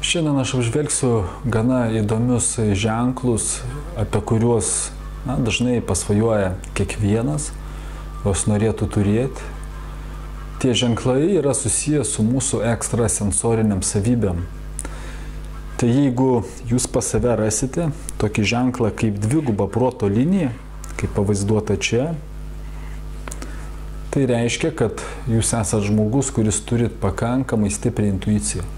Šiandien aš apžvelgsiu gana įdomius ženklus, apie kuriuos dažnai pasvajoja kiekvienas, juos norėtų turėti. Tie ženklai yra susijęs su mūsų ekstrasensoriniam savybėm. Tai jeigu jūs pas save rasite tokį ženklą kaip dviguba proto linija, kaip pavaizduota čia, tai reiškia, kad jūs esate žmogus, kuris turit pakankamai stiprią intuiciją.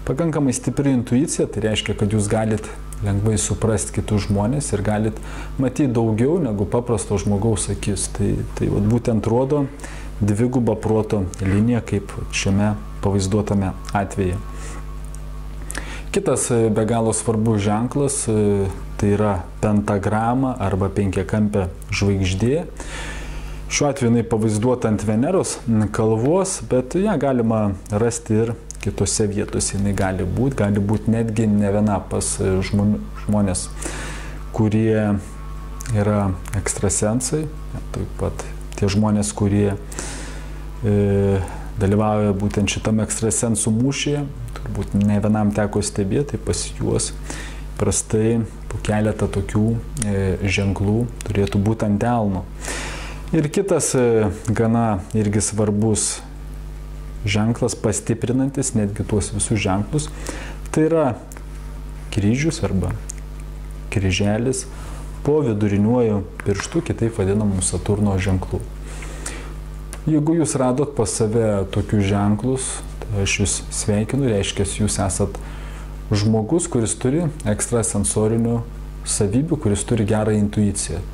Pakankamai stipri intuicija, tai reiškia, kad jūs galit lengvai suprasti kitus žmonės ir galit matyti daugiau negu paprasto žmogaus akis. Tai būtent rodo dviguba proto linija, kaip šiame pavaizduotame atveju. Kitas be galo svarbus ženklas, tai yra pentagrama arba penkiakampė žvaigždė. Šiuo atveju jinai pavaizduota ant Veneros kalvos, bet ją galima rasti ir kitose vietose. Jinai gali būti netgi ne viena pas žmonės, kurie yra ekstrasensai, taip pat tie žmonės, kurie dalyvauja būtent šitam ekstrasensų mūšyje, turbūt ne vienam teko stebėti, tai pas juos prastai po keletą tokių ženklų turėtų būti ant delno. Ir kitas gana irgi svarbus ženklas, pastiprinantis netgi tuos visus ženklus, tai yra kryžius arba kryželis po viduriniuoju pirštu, kitaip vadinamų Saturno ženklų. Jeigu jūs radot pas save tokius ženklus, tai aš jūs sveikinu, reiškia, jūs esat žmogus, kuris turi ekstrasensorinių savybių, kuris turi gerą intuiciją.